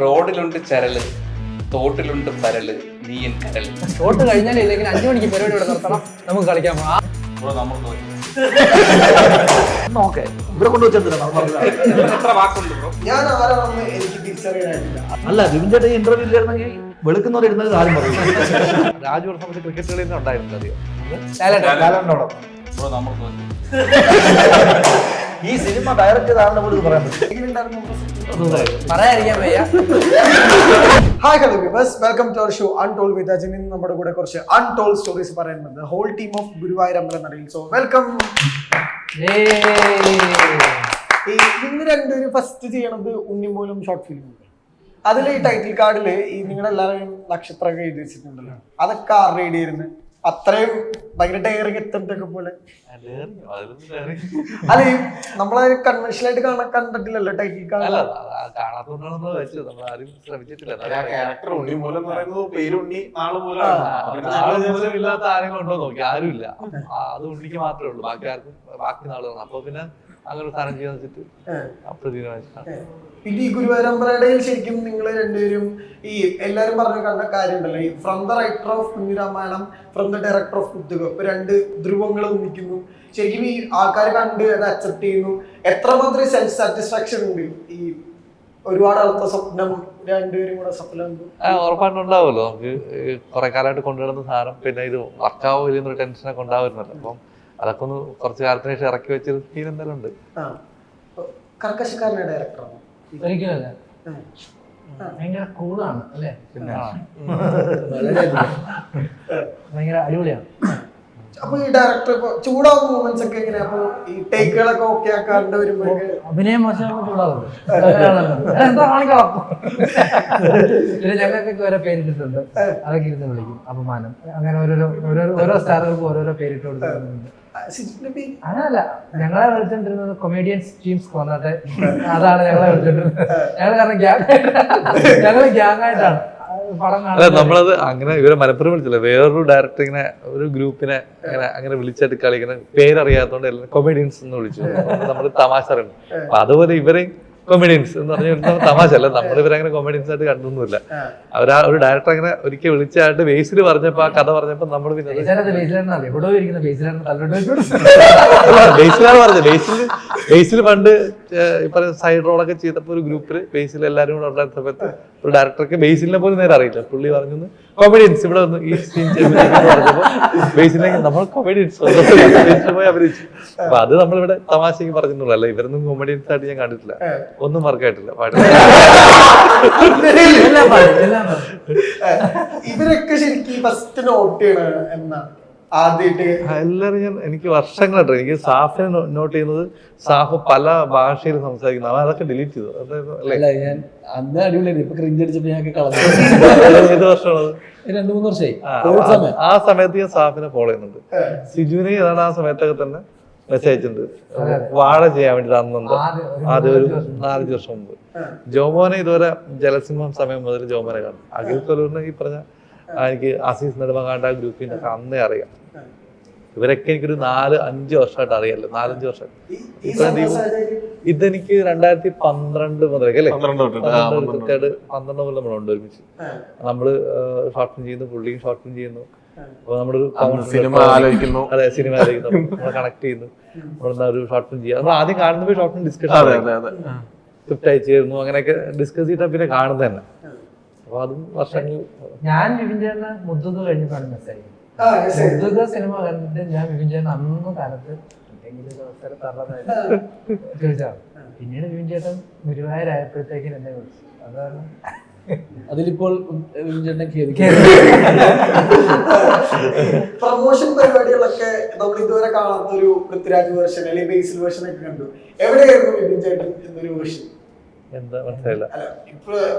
റോഡിലുണ്ട് ചരല്, തോട്ടിലുണ്ട് പരല്, നീയൻ കരല്. തോട്ട് കഴിഞ്ഞാലും ഇല്ലെങ്കിൽ 5 മണിക്ക് പരിപാടി ഇവിടെ നിർത്തണം, നമുക്ക് കളിക്കാൻ പോകാം. ഇവിടെ എത്ര വാക്കുണ്ട് ബ്രോ? ഞാൻ ആരാണെന്ന് എനിക്ക് തിരിച്ചറിയാനായിട്ടില്ല. അല്ല, ബിബിൻ ചേട്ടൻ ഇന്റർവ്യൂ ഇല്ലായിരുന്നെങ്കിൽ വെളുക്കുന്നവരിരുന്നത് ആരും പറയും. രാജു സമയത്ത് ക്രിക്കറ്റ് കളി ഉണ്ടായിരുന്നു അധികം. ഈ സിനിമ ഡയറക്റ്റ് ചെയ്താണെന്ന് പോലും പറയാൻ പറ്റും. പറയാതിരിക്കാൻ വയ്യ. Hi hello viewers, welcome to our show untold with Ajan. ഇന്ന് നമ്മുടെ കൂടെ കുറച്ച് അൺടോൾഡ് സ്റ്റോറീസ് പറയുന്നത് whole team of Guruvayoor Ambalam Nadayil. So welcome. നിങ്ങൾ രണ്ടുപേരും ഫസ്റ്റ് ചെയ്യണത് ഉണ്ണിമൂലം ഷോർട്ട് ഫിലിം. അതിൽ ഈ ടൈറ്റിൽ കാർഡില് ഈ നിങ്ങളെല്ലാവരും നക്ഷത്രമൊക്കെ എഴുതി വെച്ചിട്ടുണ്ടല്ലോ, അതൊക്കെ ആരുടെ ഐഡിയ ആയിരുന്നു? അത്രയും ഭയങ്കര ഡയറിങ് എത്തുന്നതൊക്കെ പോലെ. അല്ല, നമ്മളത് കൺവെൻഷനൽ ആയിട്ട് കണ്ടിട്ടില്ലല്ലോ ടൈറ്റിൽ കാർഡ്. ഇല്ലാത്ത ആരെങ്കിലും ഉണ്ടോ നോക്കി, ആരുമില്ല. അത് ഉണ്ണിക്ക് മാത്രമേ ഉള്ളൂ, ബാക്കി ആർക്കും ബാക്കി നാളുകളാണ്. അപ്പൊ പിന്നെ അങ്ങനെ സാധനം ചെയ്യാൻ വെച്ചിട്ട് അപ്പൊ തീരുമാനിച്ചാണ്. പിന്നെ ഈ ഗുരുവായൂരമ്പലയിൽ ശരിക്കും നിങ്ങൾ രണ്ടുപേരും ഈ എല്ലാരും പറഞ്ഞു കണ്ട കാര്യമുണ്ടല്ലോ, ഈ from the writer of Kunjiramayanam, from the director of കുത്തുക, ഇപ്പൊ രണ്ട് ധ്രുവങ്ങൾ ഒന്നിക്കുന്നു. ശരിക്കും ഈ ആൾക്കാർ കണ്ട് അത് അക്സെപ്റ്റ് ചെയ്യുന്നു. എത്രമാത്രം സെൽഫ് സാറ്റിസ്ഫാക്ഷൻ ഉണ്ട് ഈ ഒരുപാട് ആളത്തെ സ്വപ്നം രണ്ടുപേരും കൂടെ സഫലമാകുമ്പോൾ? ഉറപ്പായിട്ടും ഉണ്ടാവുമല്ലോ. നമുക്ക് കുറെ കാലമായിട്ട് കൊണ്ടുവരുന്ന സാധനം പിന്നെ ഇത് വർക്കാവോ ഇല്ലെന്നൊരു ടെൻഷനൊക്കെ ഉണ്ടാവുന്നല്ലോ. അപ്പം അതൊക്കെ ഒന്ന് കുറച്ച് കാലത്തിന് ശേഷം ഇറക്കി വെച്ചൊരു ഫീൽ എന്തായാലും ഉണ്ട്. കർക്കശക്കാരന്റെ ഡയറക്ടറാണ് ഒരിക്കലല്ല, ഭയങ്കര കൂളാണ് അല്ലേ, ഭയങ്കര അടിപൊളിയാണ്. അപ്പൊ ഈ ഡയറക്ടർ ഇപ്പൊ ചൂടാവുന്ന മൂമെന്റ്സ് ഒക്കെ എങ്ങനെയാ? അപ്പൊ ഈ ടേക്കുകളൊക്കെ ഓക്കെ ആക്കാണ്ട് വരുമ്പോ അഭിനയം മോശം ചൂടാവും. എന്താ കാണിക്കണം. പിന്നെ ഞങ്ങൾക്കൊക്കെ ഓരോ പേരിട്ടിട്ടുണ്ട്, അതൊക്കെ ഇരുന്ന് വിളിക്കും. അപമാനം, അങ്ങനെ ഓരോ സ്റ്റാറുകൾക്ക് ഓരോരോ പേരിട്ട് കൊടുക്കുന്നുണ്ട്. അങ്ങനല്ല, ഞങ്ങളെ വിളിച്ചോണ്ടിരുന്നത് കൊമേഡിയൻസ് ടീംസ് കൊന്നട്ടെ, അതാണ് ഞങ്ങളെ വിളിച്ചോണ്ടിരുന്നത്. ഞങ്ങൾ കാരണം ഞങ്ങള് ഗ്യാങ് ആയിട്ടാണ് പടം കാണുന്നത്. നമ്മളത് അങ്ങനെ ഇവരെ മലപ്പുറം വിളിച്ചില്ല, വേറൊരു ഡയറക്ടർ ഇങ്ങനെ ഒരു ഗ്രൂപ്പിനെ അങ്ങനെ വിളിച്ചിട്ട് കളിക്കുന്ന പേരറിയാത്തതുകൊണ്ട് എല്ലാവരും കൊമേഡിയൻസ് എന്ന് വിളിച്ചു. നമ്മള് തമാശ അറിയുന്നു. അപ്പൊ അതുപോലെ ഇവരെയും കൊമേഡിയൻസ് എന്ന് പറഞ്ഞാൽ തമാശ അല്ല, നമ്മൾ ഇവരങ്ങനെ കൊമേഡിയൻസ് ആയിട്ട് കണ്ടൊന്നുമില്ല. ഒരു ഡയറക്ടർ അങ്ങനെ ഒരിക്കൽ വിളിച്ചായിട്ട് ബേസിൽ പറഞ്ഞപ്പോ ആ കഥ പറഞ്ഞപ്പോ നമ്മൾ പിന്നെ ബേസിലാണ് പറഞ്ഞത്. ബേസിൽ പണ്ട് ഈ പറയുന്ന സൈഡ് റോളൊക്കെ ചെയ്തപ്പോ ഒരു ഗ്രൂപ്പിൽ ബേസിൽ എല്ലാവരും കൂടെ ഉണ്ടായിരുന്ന സമയത്ത് ഒരു ഡയറക്ടർക്ക് ബേസിലിനെ പോലും നേരെ അറിയില്ല. പുള്ളി പറഞ്ഞു കൊമേഡിയൻസ് ഇവിടെ വന്ന് ഈ സീൻ പറഞ്ഞപ്പോ ബേസിലേക്ക് നമ്മൾ കൊമേഡിയൻസ് പോയി അഭിനയിച്ചു. അപ്പൊ അത് നമ്മളിവിടെ തമാശക്ക് പറഞ്ഞിട്ടുള്ളൂ, അല്ല ഇവരൊന്നും കൊമേഡിയൻസ് ആയിട്ട് ഞാൻ കണ്ടിട്ടില്ല, ഒന്നും വർക്കായിട്ടില്ല. ഇവരൊക്കെ ശരിക്കും ഫസ്റ്റ് നോട്ട് ചെയ്യണ എന്നാണ് ആദ്യമായിട്ട് എല്ലാവരും എനിക്ക് വർഷങ്ങളായിട്ട് എനിക്ക് സാഫിനെ നോട്ട് ചെയ്യുന്നത്. സാഫ് പല ഭാഷയിൽ സംസാരിക്കുന്നു, അവൻ അതൊക്കെ ഡിലീറ്റ് ചെയ്തു. ഞാൻ അന്ന് അടിപൊളിയായിരുന്നു, ഇപ്പൊ ക്രിഞ്ച് അടിച്ചപ്പോ ഞങ്ങൾക്ക് ഏത് വർഷമാണത്? 2-3 വർഷമായി. ആ സമയത്ത് ഞാൻ സാഫിനെ ഫോളോ ചെയ്യുന്നുണ്ട്. സിജുവിനെ ഏതാണ് ആ സമയത്തൊക്കെ തന്നെ മെസ്സേജ് അയച്ചിട്ടുണ്ട്, വാഴ ചെയ്യാൻ വേണ്ടിട്ട്. അന്നുണ്ട് ആദ്യം ഒരു 4-5 വർഷം മുമ്പ്. ജോമോനെ ഇതുവരെ ജലസിംഹം സമയം മുതൽ ജോമോനെ കാണും. അഖിൽ കൊല്ലൂരിനെ ഈ പറഞ്ഞ എനിക്ക് അസീസ് നെടുമങ്ങാണ്ട ഗ്രൂപ്പിന്റെ ഒക്കെ അന്നേ അറിയാം. ഇവരൊക്കെ എനിക്കൊരു 4-5 വർഷമായിട്ട് അറിയാലോ, 4-5 വർഷം. ഇതെനിക്ക് 2012 മുതലൊക്കെ അല്ലേ, 12 മുതൽ നമ്മളുണ്ട് ഒരുമിച്ച്. നമ്മള് ഷോർട്ട് ഫിലിം ചെയ്യുന്നു, പുള്ളിയും ഷോർട്ട് ഫിലിം ചെയ്യുന്നു. അപ്പൊ നമ്മളൊരു സിനിമ ആലോചിക്കുന്നു, അതെ സിനിമ ആലോചിക്കുന്നു, നമ്മൾ കണക്ട് ചെയ്യുന്നു, നമ്മളെന്താ ഒരു ഷോർട്ട് ഫിലിം ചെയ്യാം. നമ്മൾ ആദ്യം കാണുമ്പോൾ ഷോർട്ട് ഫിലിം ഡിസ്കസ് സ്ക്രിപ്റ്റ് അയച്ചിരുന്നു, അങ്ങനെയൊക്കെ ഡിസ്കസ് ചെയ്തിട്ടാ പിന്നെ കാണുന്നത് തന്നെ. അപ്പൊ അതും വർഷങ്ങൾ. ഞാൻ വിപിൻ ചേട്ടനെ മുദ്ദുക കഴിഞ്ഞപ്പോഴാണ് മെസ്സേജ്. മുദ്ദുക സിനിമ കണ്ടിട്ട് ഞാൻ വിപിൻ ചേട്ടൻ അന്ന് കാലത്ത് ചോദിച്ചാണ്. പിന്നീട് വിപിൻ ചേട്ടൻ ഗുരുവായൂരായപ്പോഴത്തേക്കും എന്നെ വിളിച്ചു. അതാണ് അതിലിപ്പോൾ പ്രൊമോഷൻ പരിപാടികളൊക്കെ നമ്മൾ ഇതുവരെ കാണാത്ത ഒരു പൃഥ്വിരാജ് വേർഷൻ അല്ലെങ്കിൽ ബേസിൽ വേർഷൻ ഒക്കെ കണ്ടു. എവിടെയായിരുന്നു വിപിൻ ചേട്ടൻ എന്നൊരു വേർഷൻ? എന്താ മനസ്സിലായില്ല.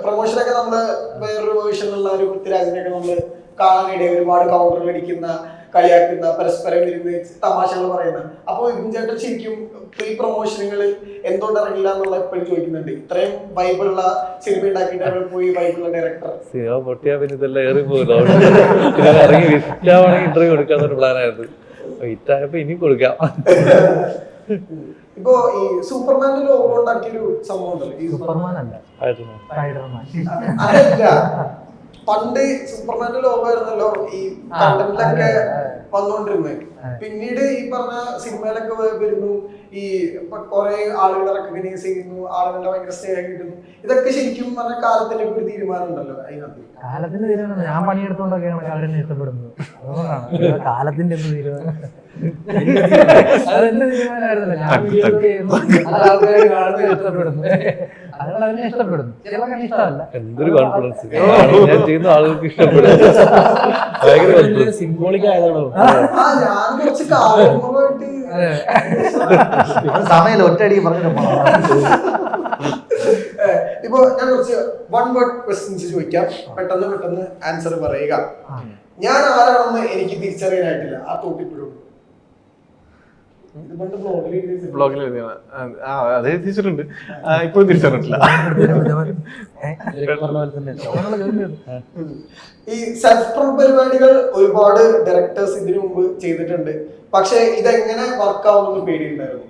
പ്രൊമോഷനൊക്കെ നമ്മള് വേറൊരു വേർഷനുള്ള ഒരു പൃഥ്വിരാജിനൊക്കെ നമ്മള് കാണാനിടയിൽ ഒരുപാട് കൗണ്ടറുകൾ അടിക്കുന്ന, കളിയാക്കുന്ന, പരസ്പരം ഇരുന്ന് തമാശകൾ പറയുന്ന. അപ്പൊ വിപിൻ ചേട്ടൻ ശരിക്കും ഈ പ്രൊമോഷനുകളിൽ എന്തുകൊണ്ട് ഇറങ്ങില്ല എന്നുള്ള എപ്പോഴും ചോദിക്കുന്നുണ്ട്. ഇത്രയും വൈബിളുള്ള സിനിമ ഉണ്ടാക്കിയിട്ട് പോയി വൈബിളുള്ള ഡയറക്ടർ സിനിമ പൊട്ടിയാ പിന്നെ ഇതെല്ലാം ഏറി പോകുമല്ലോ. ഇറങ്ങി ഇന്റർവ്യൂ എടുക്കാന്നൊരു പ്ലാനായിരുന്നു. വെയിറ്റ് ആയപ്പോ ഇനി കൊടുക്കാം. ഇപ്പൊ ഈ സൂപ്പർമാന്റെ ലോഗോ ഉണ്ടാക്കിയൊരു സംഭവം ഉണ്ടല്ലോ, ഈ സൂപ്പർമാൻ അല്ല, സ്പൈഡർമാൻ. അതല്ല, പണ്ട് സൂപ്പർമാന്റെ ലോഗോ ആയിരുന്നല്ലോ ഈ കണ്ടന്റിലൊക്കെ വന്നുകൊണ്ടിരുന്നത്. പിന്നീട് ഈ പറഞ്ഞ സിനിമയിലൊക്കെ വരുന്നു, ഈ കുറെ ആളുകളെ റെക്കഗ്നൈസ് ചെയ്യുന്നു, ആളുകളുടെ ഭയങ്കര സ്നേഹം കിട്ടുന്നു. ഇതൊക്കെ ശരിക്കും പറഞ്ഞ കാലത്തിന്റെ ഒരു തീരുമാനം ഉണ്ടല്ലോ അതിനകത്ത്. കാലത്തിന്റെ തീരുമാനം ഞാൻ പണിയെടുത്തോണ്ടൊക്കെയാണ് അവരെന്നെ ഇഷ്ടപ്പെടുന്നത്. അതുകൊണ്ടാണ് കാലത്തിന്റെ എന്ത് തീരുമാനം. അതെന്റെ തീരുമാനമായിരുന്നല്ലോ. ഞാൻ വീഡിയോ ചെയ്യുന്നു, അത് ആൾക്കാർ കാണുന്നത് ഇഷ്ടപ്പെടുന്നു, അതുകൊണ്ട് അവനെ ഇഷ്ടപ്പെടുന്നു. ചിലർക്ക് ഇഷ്ടമല്ല. എന്തൊരു കോൺഫിഡൻസ്, ഞാൻ ചെയ്യുന്ന ആളുകൾക്ക് ഇഷ്ടപ്പെടും. സിംബോളിക് ആയതാണോ? ഞാൻ കുറച്ച് കാലമായിട്ട് സമയം ഒറ്റയടി പറഞ്ഞിട്ട് ഇപ്പൊ ഞാൻ കുറച്ച് വൺ വേർഡ് ക്വസ്റ്റ്യൻസ് ചോദിക്കാം, പെട്ടെന്ന് ആൻസർ പറയുക. ഞാൻ ആരാണെന്ന് എനിക്ക് തിരിച്ചറിയാനായിട്ടില്ല, ആ തോട്ടിപ്പോഴും ബ്ലോഗിൽ എഴുതിയാണ്. അത് എത്തിച്ചിട്ടുണ്ട്, ഇപ്പോഴും തിരിച്ചറിഞ്ഞിട്ടില്ല. ഈ സെൽഫ് പ്രൂഫ് പരിപാടികൾ ഒരുപാട് ഡയറക്ടേഴ്സ് ഇതിനു മുമ്പ് ചെയ്തിട്ടുണ്ട്, പക്ഷെ ഇതെങ്ങനെ വർക്ക് ആവുമെന്ന് പേടിയുണ്ടായിരുന്നു?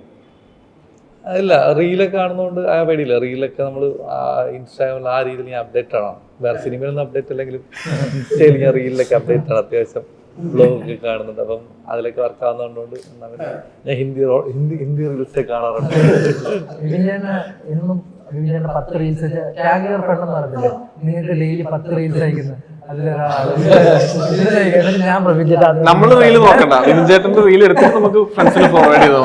ഇല്ല, റീലൊക്കെ കാണുന്നതുകൊണ്ട് ആ പേടിയില്ല. റീലൊക്കെ നമ്മൾ ഇൻസ്റ്റാഗ്രാമിൽ ആ രീതിയിൽ ഞാൻ അപ്ഡേറ്റ് ആണ്. വേറെ സിനിമയിലൊന്നും അപ്ഡേറ്റ് അല്ലെങ്കിലും ഇൻസ്റ്റയിൽ ഞാൻ റീലിലൊക്കെ അപ്ഡേറ്റ് ആണ്. അത്യാവശ്യം ബ്ലോഗൊക്കെ കാണുന്നുണ്ട്, അപ്പം അതിലൊക്കെ വർക്ക് ആവുന്നതുകൊണ്ട് ഞാൻ ഹിന്ദി റീൽസൊക്കെ കാണാറുണ്ട്. എന്നും 10 റീൽസ് ടാഗർ പെട്ടെന്ന് പറഞ്ഞില്ലേ, നിങ്ങൾക്ക് ഡെയിലി 10 റീൽസ് അയക്കുന്നത്. നമ്മള് റീല് നോക്കണ്ട, വിൻചേട്ടന്റെ റീൽ എടുത്തിട്ട് നമുക്ക് ഫ്രണ്ട്സിന് ഫോർവേഡ് ചെയ്താൽ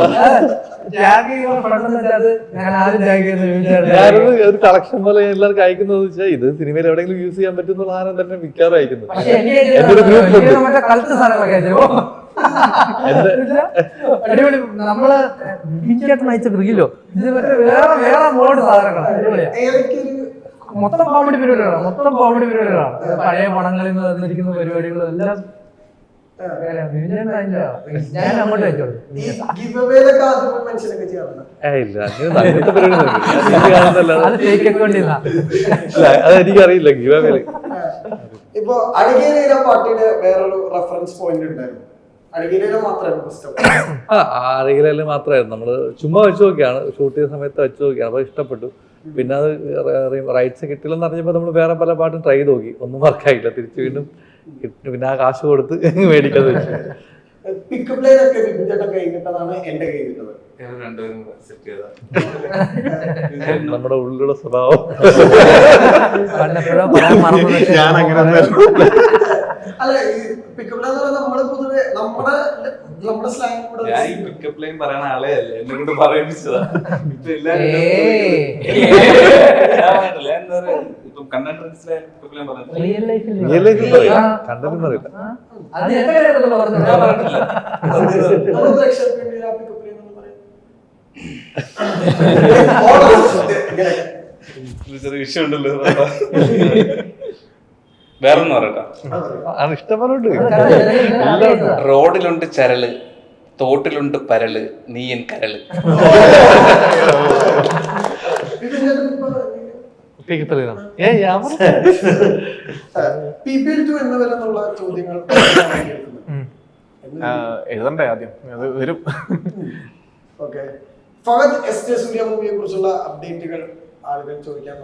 ഒരു കളക്ഷൻ പോലെ എല്ലാവർക്കും അയക്കുന്നത് വെച്ചാൽ ഇത് സിനിമയിൽ എവിടെയെങ്കിലും യൂസ് ചെയ്യാൻ പറ്റുന്ന സാധനം തന്നെ മിക്കവാറും അയക്കുന്നത്. അടിപൊളി. നമ്മള് അയച്ച റീലോ ഇത് വേറെ മോഡ് സാധനങ്ങളാണ്. മൊത്തം കോമഡി പരിപാടികളാണ്. പഴയ പടങ്ങളിൽ നിന്ന് വന്നിരിക്കുന്ന പരിപാടികളും എല്ലാം ഞാൻ അങ്ങോട്ട് വെച്ചോളൂ. അതെനിക്കറിയില്ല. ഇപ്പൊ അഴകിയ പാർട്ടിയുടെ വേറൊരു റെഫറൻസ് പോയിന്റ് ഉണ്ടായിരുന്നു. അഴകിയിലെ മാത്രമായിരുന്നു. നമ്മള് ചുമ്മാ വെച്ച് നോക്കിയാണ്, ഷൂട്ട് ചെയ്ത സമയത്ത് വെച്ച് നോക്കിയാണ്. അപ്പൊ ഇഷ്ടപ്പെട്ടു. പിന്നെ അത് റൈറ്റ്സ് കിട്ടില്ലെന്ന് അറിഞ്ഞപ്പോ നമ്മൾ വേറെ പല പാട്ടും ട്രൈ ചെയ്ത് നോക്കി, ഒന്നും വർക്കായില്ല. തിരിച്ചു വീണ്ടും പിന്നെ ആ കാശ് കൊടുത്ത് മേടിക്കാതെ വെച്ചു. നമ്മുടെ ഉള്ളിലുള്ള സ്വഭാവം ഞാൻ അങ്ങനെ പിക്കപ്പ് ലൈൻ പറയണ ആളെ അല്ല, എന്നെ കൊണ്ട് പറയിപ്പിച്ചതാ. കണ്ടതും പറയില്ല. വിഷയമുണ്ടല്ലോ. വേറൊന്നും പറയട്ടെ, ഇഷ്ടംപോലെ റോഡിലുണ്ട് ചരള്, തോട്ടിലുണ്ട് പരള്, നീയൻ കരള്. എഴുതണ്ടേ ആദ്യം, അത് വരും. ഫഹദ് എസ് ജെ സൂര്യ മൂവിയെ കുറിച്ചുള്ള അപ്ഡേറ്റുകൾ ആളുകൾ ചോദിക്കാൻ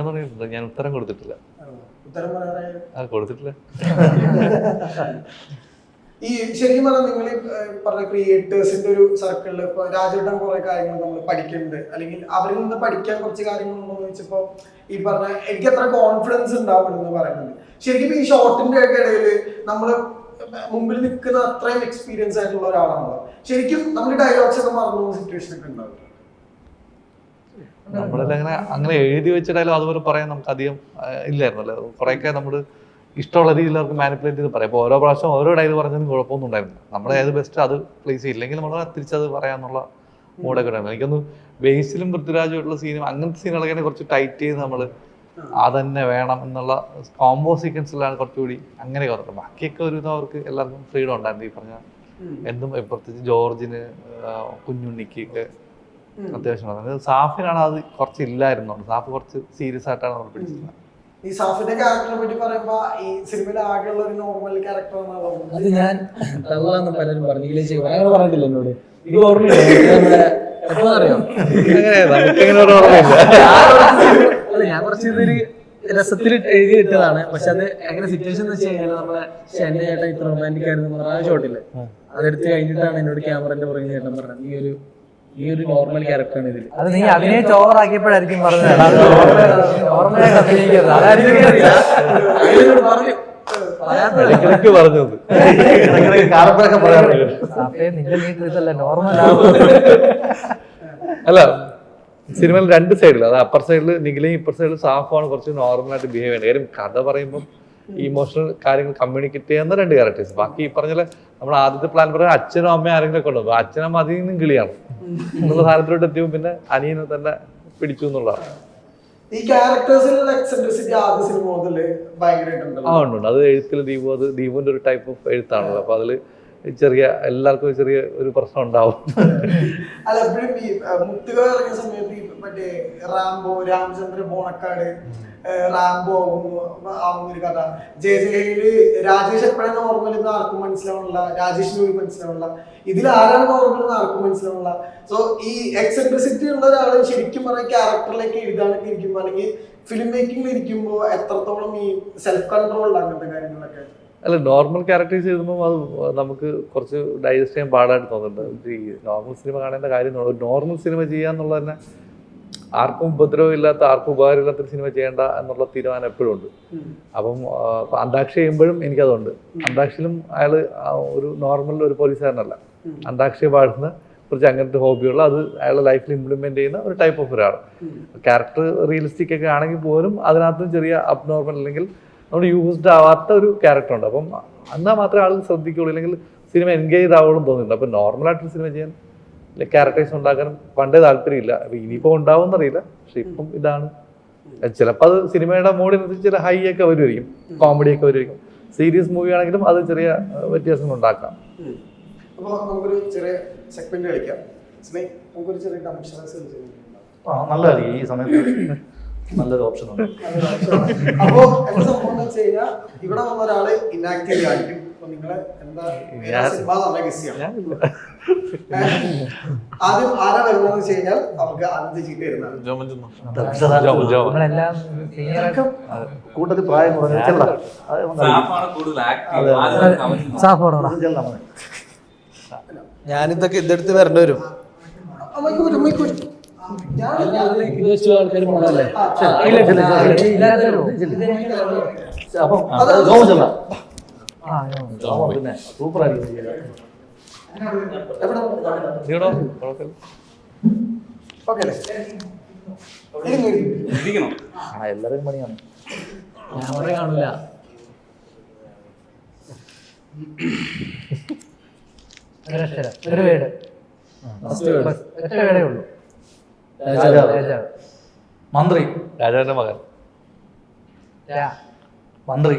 തുടങ്ങിയിട്ടുണ്ട്. ഞാൻ ഉത്തരം കൊടുത്തിട്ടില്ല. കൊടുത്തിട്ടില്ല. ഈ ശരിക്കും പറഞ്ഞാൽ നിങ്ങൾ പറഞ്ഞ ക്രിയേറ്റേഴ്സിന്റെ ഒരു സർക്കിളിൽ ഇപ്പൊ രാജേട്ടൻ കുറെ കാര്യങ്ങൾ നമ്മൾ പഠിക്കുന്നുണ്ട്, അല്ലെങ്കിൽ അവരിൽ നിന്ന് പഠിക്കാൻ കുറച്ച് കാര്യങ്ങൾ ചോദിച്ചപ്പോ ഈ പറഞ്ഞ എനിക്ക് അത്ര കോൺഫിഡൻസ് ഉണ്ടാവുമെന്ന് പറയുന്നുണ്ട്. ശരിക്കും ഈ ഷോർട്ടിന്റെ ഒക്കെ ഇടയിൽ നമ്മള് മുമ്പിൽ നിൽക്കുന്ന അത്രയും എക്സ്പീരിയൻസ് ആയിട്ടുള്ള ഒരാളാണല്ലോ. ശരിക്കും നമ്മൾ ഡയലോഗ്സ് ഒക്കെ മറന്നു സിറ്റുവേഷൻ ഒക്കെ ഉണ്ടാവും. നമ്മളെല്ലാം അങ്ങനെ എഴുതി വെച്ചിട്ടായാലും അതുപോലെ പറയാൻ നമുക്ക് അധികം ഇല്ലായിരുന്നല്ലോ. കുറേയൊക്കെ നമ്മൾ ഇഷ്ടമുള്ള രീതിയിൽ അവർക്ക് മാനിപ്പുലേറ്റ് ചെയ്ത് പറയാം. അപ്പോൾ ഓരോ പ്രാവശ്യം ഓരോ ഡയലോഗ് പറഞ്ഞതിന് കുഴപ്പമൊന്നും ഉണ്ടായിരുന്നു. നമ്മുടെ ഏത് ബെസ്റ്റ് അത് പ്ലേസ് ചെയ്യില്ലെങ്കിൽ നമ്മൾ തിരിച്ചത് പറയാന്നുള്ള മൂഡൊക്കെ ഉണ്ടായിരുന്നു. എനിക്കൊന്ന് ബേസിലും പൃഥ്വിരാജുമായിട്ടുള്ള സീനും അങ്ങനത്തെ സീനുകളൊക്കെ കുറച്ച് ടൈറ്റ് ചെയ്ത് നമ്മൾ അതന്നെ വേണം എന്നുള്ള കോംബോ സീക്വൻസിലാണ് കുറച്ചുകൂടി അങ്ങനെയൊക്കെ വന്നത്. ബാക്കിയൊക്കെ ഒരു അവർക്ക് എല്ലാവർക്കും ഫ്രീഡം ഉണ്ടായിരുന്നു. ഈ പറഞ്ഞ എന്തും പ്രത്യേകിച്ച് ജോർജിന്, കുഞ്ഞുണ്ണിക്ക് ഒക്കെ അത്യാവശ്യം. സാഫിനാണ് അത് കുറച്ച് ഇല്ലായിരുന്നു. സാഫ് കുറച്ച് സീരിയസ് ആയിട്ടാണ് നമ്മൾ പിടിച്ചത്. ഈ സാഫിന്റെ ക്യാരക്ടറിനെ പറ്റി പറയുമ്പോ ഈ സിനിമയിൽ ആകെയുള്ള ഒരു നോർമൽ ക്യാരക്ടർ എന്നാണോ? അത് ഞാൻ തള്ളാന്ന് പലരും പറഞ്ഞു, അങ്ങനെ പറഞ്ഞിട്ടില്ല എന്നോട്. ഇത് ഓർമ്മയില്ല നമ്മുടെ എപ്പോഴറിയാം, അല്ല ഞാൻ കുറച്ച് ഇതൊരു രസത്തിൽ എഴുതി ഇട്ടതാണ്. പക്ഷെ അത് എങ്ങനെ സിറ്റുവേഷൻ എന്ന് വെച്ച് കഴിഞ്ഞാൽ നമ്മളെ എന്റെ ചേട്ടൻ ഇത്ര റൊമാൻറ്റിക് ആയിരുന്നു ആ ഷോട്ടില്ലേ, അതെടുത്ത് കഴിഞ്ഞിട്ടാണ് എന്നോട് ക്യാമറന്റെ പുറകെ ചേട്ടൻ പറഞ്ഞത് ഈ ഒരു നോർമൽ ക്യാരക്ടറാണ് ഇതിൽ. അത് നീ അഭിനയിച്ച് ഓവറാക്കിയപ്പോഴായിരിക്കും പറഞ്ഞത് അല്ല സിനിമയിൽ രണ്ട് സൈഡിൽ, അത് അപ്പർ സൈഡിൽ നിഖിലും ഇപ്പർ സൈഡിൽ സാഫാണ് കുറച്ച് നോർമലായിട്ട് ബിഹേവ് ചെയ്യുന്നത്. കാര്യം കഥ പറയുമ്പോൾ ഇമോഷണൽ കാര്യങ്ങൾ കമ്മ്യൂണിക്കേറ്റ് ചെയ്യുന്ന രണ്ട് ക്യാരക്ടേഴ്സ്. ബാക്കി ഈ പറഞ്ഞ നമ്മൾ ആദ്യത്തെ പ്ലാൻ പറയാൻ അച്ഛനും അമ്മയും ആരെങ്കിലും ഒക്കെ ഉണ്ടാവും. അച്ഛനമ്മ അതിൽ നിന്നും കിളിയാണ് എന്നുള്ള സാധനത്തിലോട്ട് എത്തിയപ്പോൾ പിന്നെ അനിയനെ തന്നെ പിടിച്ചു എന്നുള്ളതാണ്. ഈ ക്യാരക്ടേഴ്സിലുള്ള എക്സെൻട്രിസിറ്റി ആദ്യ സിനിമ മുതൽ ഭയങ്കരമായിട്ടുണ്ടല്ലോ. ഉണ്ട്. അത് എഴുത്തിൽ ദീപുവിന്റെ ഒരു ടൈപ്പ് ഓഫ് എഴുത്താണല്ലോ. അപ്പൊ അതില് എല്ലാവർക്കും ചെറിയ ഒരു പ്രശ്നം ഉണ്ടാവും. അല്ല എപ്പോഴും ഈ മുത്തുക ഇറങ്ങിയ സമയത്ത് മറ്റേ റാംബോ, രാമചന്ദ്ര ബോണക്കാട്, റാംബോ ആവുന്നൊരു കഥ, ജയില് രാജേഷ് എപ്പോഴാണ് നോർമൽ എന്ന് ആർക്കും മനസ്സിലാവണില്ല, രാജേഷിന് പോയി മനസ്സിലാവണില്ല, ഇതിൽ ആരാണ് നോർമൽ എന്ന് ആർക്കും മനസ്സിലാവണില്ല. സോ ഈ എക്സെൻട്രിസിറ്റി ഉള്ള ഒരാൾ ശരിക്കും പറഞ്ഞ ക്യാരക്ടറിലേക്ക് എഴുതാനൊക്കെ ഇരിക്കുമ്പോൾ അല്ലെങ്കിൽ ഫിലിം മേക്കിംഗിൽ ഇരിക്കുമ്പോൾ എത്രത്തോളം ഈ സെൽഫ് കൺട്രോൾ അങ്ങനത്തെ കാര്യങ്ങളൊക്കെ? അല്ല നോർമൽ ക്യാരക്ടേഴ്സ് എഴുതുമ്പോൾ അത് നമുക്ക് കുറച്ച് ഡൈജസ്റ്റ് ചെയ്യാൻ പാടായിട്ട് തോന്നുന്നുണ്ട്. ഈ നോർമൽ സിനിമ കാണേണ്ട കാര്യം നോർമൽ സിനിമ ചെയ്യാന്നുള്ളത് തന്നെ ആർക്കും ഉപദ്രവം ഇല്ലാത്ത, ആർക്കും ഉപകാരം ഇല്ലാത്തൊരു സിനിമ ചെയ്യേണ്ട എന്നുള്ള തീരുമാനം എപ്പോഴും ഉണ്ട്. അപ്പം അന്താക്ഷരി ചെയ്യുമ്പോഴും എനിക്കതുണ്ട്. അന്താക്ഷരിയിലും അയാൾ ഒരു നോർമൽ ഒരു പോലീസുകാരനല്ല. അന്താക്ഷരി പാടുന്ന കുറച്ച് അങ്ങനത്തെ ഹോബിയുള്ള, അത് അയാളുടെ ലൈഫിൽ ഇംപ്ലിമെന്റ് ചെയ്യുന്ന ഒരു ടൈപ്പ് ഓഫ് ഒരാൾ. ക്യാരക്ടർ റിയലിസ്റ്റിക് ഒക്കെ ആണെങ്കിൽ പോലും അതിനകത്തും ചെറിയ അബ്നോർമൽ അല്ലെങ്കിൽ നമ്മൾ യൂസ്ഡ് ആവാത്ത ഒരു ക്യാരക്ടർ ഉണ്ട്. അപ്പം എന്നാൽ മാത്രമേ ആൾ ശ്രദ്ധിക്കുള്ളൂ, അല്ലെങ്കിൽ സിനിമ എൻഗേജ് ആവുള്ളൂ തോന്നുന്നുണ്ട്. അപ്പം നോർമലായിട്ടൊരു സിനിമ ചെയ്യാൻ ക്യാരക്ടേഴ്സ് ഉണ്ടാക്കാനും പണ്ടേ താല്പര്യമില്ല. അപ്പൊ ഇനിയിപ്പോൾ ഉണ്ടാവും എന്നറിയില്ല. പക്ഷെ ഇപ്പം ഇതാണ്. ചിലപ്പോൾ അത് സിനിമയുടെ മൂഡിനനുസരിച്ച് ചില ഹൈ ഒക്കെ വരുമായിരിക്കും, കോമഡി ഒക്കെ വരുമായിരിക്കും. സീരിയസ് മൂവി ആണെങ്കിലും അത് ചെറിയ വ്യത്യാസങ്ങൾ ഉണ്ടാക്കാം. അപ്പോൾ നമുക്കൊരു ചെറിയ സെഗ്മെന്റ് കളിക്കാം. നമുക്കൊരു ചെറിയ നല്ലതായിരിക്കും ഈ സമയത്ത്, നല്ലൊരു ഓപ്ഷൻ ഉണ്ട്. അപ്പോ എന്താ സംഭവം എന്ന് വെച്ച് കഴിഞ്ഞാൽ ഇവിടെ വന്ന ഒരാള് ഇനാക്റ്റീവ് ആയിരിക്കും. അപ്പൊ നിങ്ങള് എന്താ സിനിമ നല്ല ഗസ് ചെയ്യണം. ആദ്യം ആരാ വരുന്നതെന്ന് വെച്ച് കഴിഞ്ഞാൽ നമുക്ക് ആദ്യത്തെ ചീട്ട് വരുന്നതാണ്. കൂട്ടത്തിൽ പ്രായം കുറഞ്ഞ ഞാനിതൊക്കെ ഇതെടുത്ത് വരേണ്ടി വരും. സൂപ്പർ ആയിരിക്കും. എല്ലാവരും പണിയാണ്. ക്യാമറ കാണില്ല. ഒരു വേട്, ഒറ്റ വേടേ ഉള്ളൂ. രാജാവ്. മന്ത്രി, രാജാവിന്റെ മകൻ. മന്ത്രി,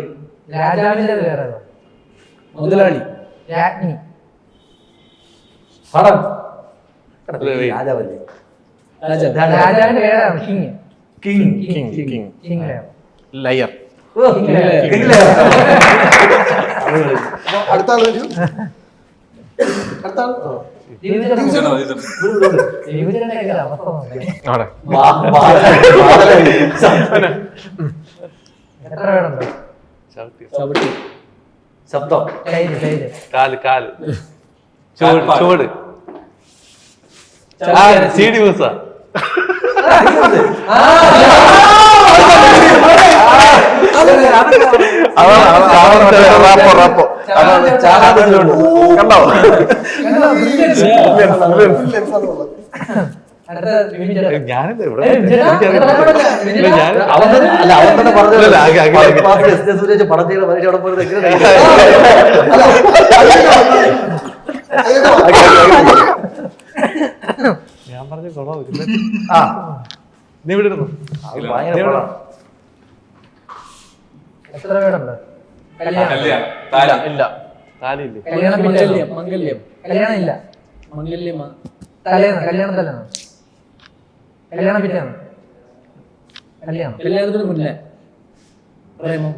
രാജാവിന്റെ വേറെ. മുതലാളി, രാജ്ഞി. പടം, രാജാവല്ലേ? രാജാവിന്റെ പേരാണ് കിങ്. King liar. അടുത്ത ആള് വരൂ. അടുത്ത ആൾ ശബ്ദം, കാല്, ചുവട്, CD മൂസ. കണ്ടോ? ഞാനില്ല ഇവിടെ. ഞാൻ പറഞ്ഞ കൊള്ളാം. നീ ഇവിടെ ഇരുന്നു. എത്ര പേരുണ്ട്? ഇല്ല, താലിയില്ലേ? കല്യാണം ഇല്ല. തലേന്ന് കല്യാണം തലേന്ന് കല്യാണം പിറ്റേന്ന് കല്യാണത്തിന് മുന്നേ പ്രേമം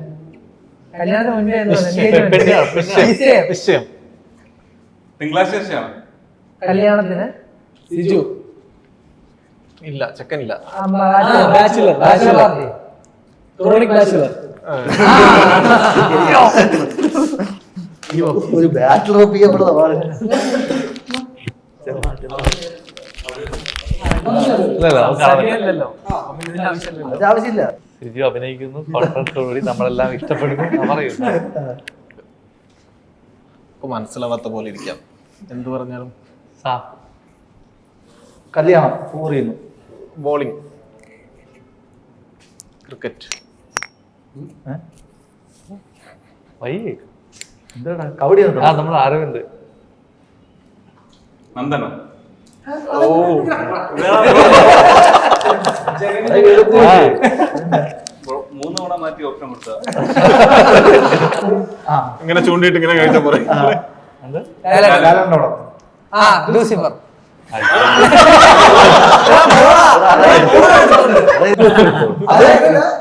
കല്യാണത്തിന് മുൻപേ നിശ്ചയം. തിങ്കളാഴ്ച ശേഷമാണ് കല്യാണത്തിന് സിജു ഇല്ല, ചെക്കനില്ല. ബാച്ചിലർ പാർട്ടി ക്രോണിക് ബാച്ചിലർ ഒരു ബാറ്റിൽ ഒപ്പിക്കപ്പെടുന്ന പാട്. ആവശ്യമില്ല. സിജു അഭിനയിക്കുന്നു, കോൺഫിഡൻസോടുകൂടി നമ്മളെല്ലാം ഇഷ്ടപ്പെടുന്നു പറയും. മനസ്സിലാവാത്ത പോലെ ഇരിക്കാം, എന്ത് പറഞ്ഞാലും. കല്യാണം ഫോർ ചെയ്യുന്നു. Bowling, cricket. എന്താടാ കബഡി? നമ്മൾ അരവിന്ദ്. നന്ദനം. മൂന്ന് തവണ മാറ്റി ഓപ്ഷൻ കൊടുത്ത ഇങ്ങനെ ചൂണ്ടിയിട്ട് ഇങ്ങനെ കഴിച്ചാൽ പറയും. ലൂസിഫർ.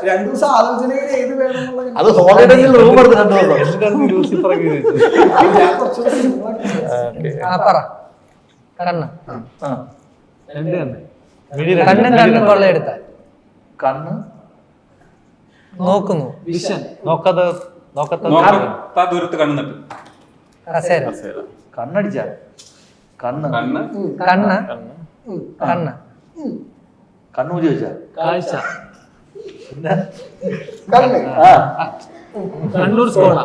രണ്ടു ദിവസം ആലോചന ഏത് വേണമെന്നുള്ള അത് ഹോളിഡേയിൽ റൂം എടുത്ത് ലൂസിഫർ. കണ്ണ് കണ്ണും കണ്ണും കൊള്ളയെടുത്താൽ കണ്ണ് നോക്കുന്നു. വിഷൻ നോക്കാതെ ദൂരത്ത് കണ്ണു നട്ടു. കസേര. കണ്ണടിച്ച കണ്ണ് കണ്ണ് കണ്ണ് കണ്ണ് കണ്ണൂരി വെച്ച കാഴ്ച കണ്ണ് കണ്ണൂർ സ്കോള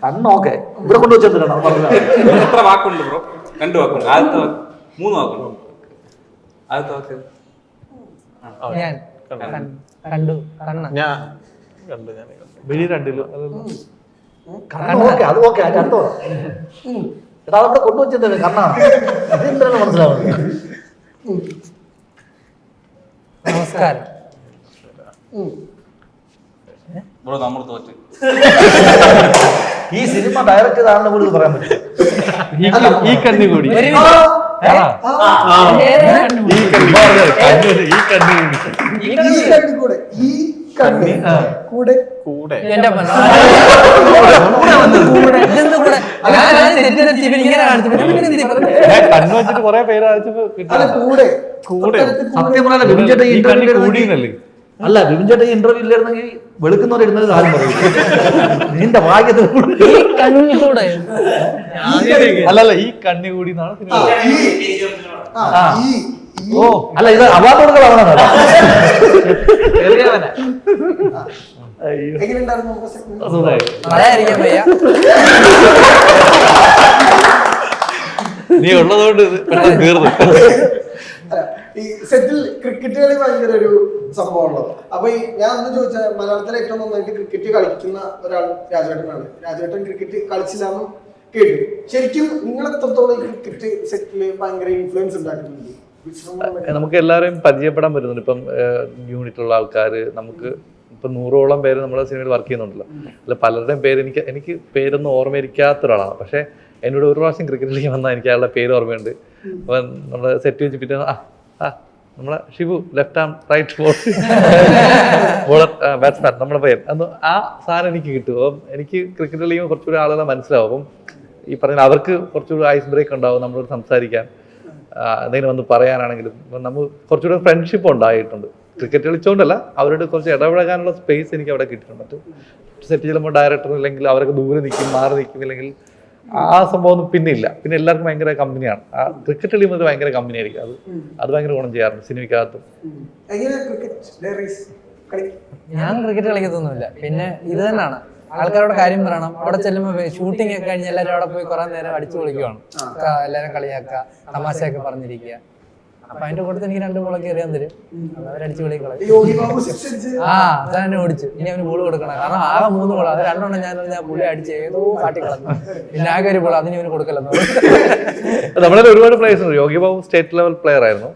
കണ്ണ് ഓക്കെ ഇവിടെ കൊണ്ടുവച്ചിട്ടുണ്ട്. എത്ര വാക്കുണ്ട് ബ്രോ? 2 വാക്കുണ്ട്. ആദ്യത്തെ വാക്ക് 3 വാക്കുണ്ട്. ആദ്യത്തെ വാക്ക് ഞാൻ കണ്ടു. കണ്ണ് ഞാൻ കണ്ടു. വെളി രണ്ടിലും കണ്ണ് ഓക്കെ, അത് ഓക്കെ. അടുത്തോ എടാ അവിടെ കൊണ്ടുവച്ചിട്ടുണ്ട് കണ്ണാണ്. ഇതെന്താണ് മനസ്സിലാവുന്നത്? നമസ്കാരം. ബ്രോ നമ്മൾ തോറ്റ്. ഈ സിനിമ ഡയറക്റ്റ് ചെയ്താണെന്ന് കൂടി പറയാൻ പറ്റും. ഈ കണ്ണി കൂടി എന്റെ കണ്ണു വെച്ചിട്ട് കൊറേ പേര് സത്യം പറഞ്ഞാൽ ബിബിൻ ചേട്ടൻ ഇന്റർവ്യൂ അല്ല, ബിബിൻ ചേട്ടൻ ഇന്റർവ്യൂ ഇല്ലായിരുന്നെങ്കിൽ വെളുക്കുന്നവരെ ഇടുന്നത് ആരും പറയും. നിന്റെ ഭാഗ്യത്തിൽ അല്ലല്ല ഈ കണ്ണി കൂടി എന്നാണ് സിനിമ. ഓ അല്ല, ഇത് അവാർഡ് കൊടുക്കലാവണം. നീ ഉള്ളതുകൊണ്ട് പെട്ടെന്ന് തീർന്നു. ഈ സെറ്റിൽ ക്രിക്കറ്റ് കളി ഭയങ്കര ഒരു സംഭവമാണല്ലോ. അപ്പൊ ഞാൻ ഒന്ന് ചോദിച്ചാൽ, മലയാളത്തിലെ ഏറ്റവും നന്നായിട്ട് ക്രിക്കറ്റ് കളിക്കുന്ന ഒരാൾ രാജേട്ടനാണ്. രാജേട്ടൻ ക്രിക്കറ്റ് കളിച്ചില്ലാന്ന് കേട്ടു. ശരിക്കും നിങ്ങൾ എത്രത്തോളം ക്രിക്കറ്റ് സെറ്റില് ഭയങ്കര ഇൻഫ്ലുവൻസ് ഉണ്ടാക്കുന്നുണ്ട്? നമുക്ക് എല്ലാവരെയും പരിചയപ്പെടാൻ പറ്റുന്നുണ്ട്. ഇപ്പം യൂണിറ്റുള്ള ആൾക്കാര്, നമുക്ക് ഇപ്പം 100ഓളം പേര് നമ്മുടെ സിനിമയിൽ വർക്ക് ചെയ്യുന്നുണ്ടല്ലോ. അല്ല, പലരുടെയും പേര് എനിക്ക് പേരൊന്നും ഓർമ്മയിരിക്കാത്ത ഒരാളാണ്. പക്ഷെ എന്നോട് ഒരു പ്രാവശ്യം ക്രിക്കറ്റിലേക്ക് വന്നാൽ എനിക്ക് അയാളുടെ പേര് ഓർമ്മയുണ്ട്. അപ്പം നമ്മുടെ സെറ്റ് വെച്ച് പിറ്റേ നമ്മളെ Shibu left arm right bowler batsman നമ്മുടെ പേര് അന്ന് ആ സാധനം എനിക്ക് കിട്ടും. അപ്പം എനിക്ക് ക്രിക്കറ്റ് കളിക്കുമ്പോൾ കുറച്ചുകൂടി ആളുകളെ മനസ്സിലാവും. അപ്പം ഈ പറഞ്ഞ അവർക്ക് കുറച്ചുകൂടി ഐസ് ബ്രേക്ക് ഉണ്ടാവും നമ്മളോട് സംസാരിക്കാൻ, എന്തെങ്കിലും വന്ന് പറയാനാണെങ്കിലും. അപ്പം നമുക്ക് കുറച്ചുകൂടി ഫ്രണ്ട്ഷിപ്പ് ഉണ്ടായിട്ടുണ്ട്. ക്രിക്കറ്റ് കളിച്ചുകൊണ്ടല്ല, അവരോട് കുറച്ച് ഇടപഴകാനുള്ള സ്പേസ് എനിക്ക് അവിടെ കിട്ടിയിട്ടുണ്ട്. മറ്റു സെറ്റ് ചെല്ലുമ്പോൾ ഡയറക്ടർ ഇല്ലെങ്കിൽ അവരൊക്കെ ദൂരെ നിൽക്കും, മാറി നിൽക്കും, ഇല്ലെങ്കിൽ ആ സംഭവം ഒന്നും പിന്നെ ഇല്ല. പിന്നെ എല്ലാവർക്കും ഭയങ്കര കമ്പനിയാണ്. ആ ക്രിക്കറ്റ് കളിയുമ്പോൾ ഭയങ്കര കമ്പനി ആയിരിക്കും. അത് ഭയങ്കര ഗുണം ചെയ്യാറുണ്ട് സിനിമയ്ക്കകത്തും. ഞാൻ ക്രിക്കറ്റ് കളിക്കത്തൊന്നുമില്ല. പിന്നെ ഇത് തന്നെയാണ്, ആൾക്കാരോട് കാര്യം പറയണം. അവിടെ ചെല്ലുമ്പോൾ ഷൂട്ടിംഗ് ഒക്കെ കഴിഞ്ഞ് എല്ലാവരും അവിടെ പോയി കുറെ നേരം അടിച്ചു കളിക്കുവാണ്. എല്ലാവരും കളിയാക്കുക, തമാശയൊക്കെ പറഞ്ഞിരിക്കുക. അപ്പൊ അതിന്റെ കൂട്ടത്തിൽ എനിക്ക് 2 ബോളൊക്കെ എറിയാൻ തരും. അവരടിച്ചു കളിക്കളയും. അതാണ് ഓടിച്ചു. ഇനി അവന് ബോൾ കൊടുക്കണം. കാരണം ആകെ 3 ബോൾ, അത് 2 ഞാൻ പുള്ളി അടിച്ച് ഏതോ കാട്ടിക്കളഞ്ഞു. പിന്നെ ആകെ ഒരു ബോൾ, അതിന് ഇവന് കൊടുക്കലെന്ന്. നമ്മളെ ഒരുപാട് പ്ലേയേഴ്സ് ഉണ്ട്. യോഗി ബാബു സ്റ്റേറ്റ് ലെവൽ പ്ലെയർ ആയിരുന്നു.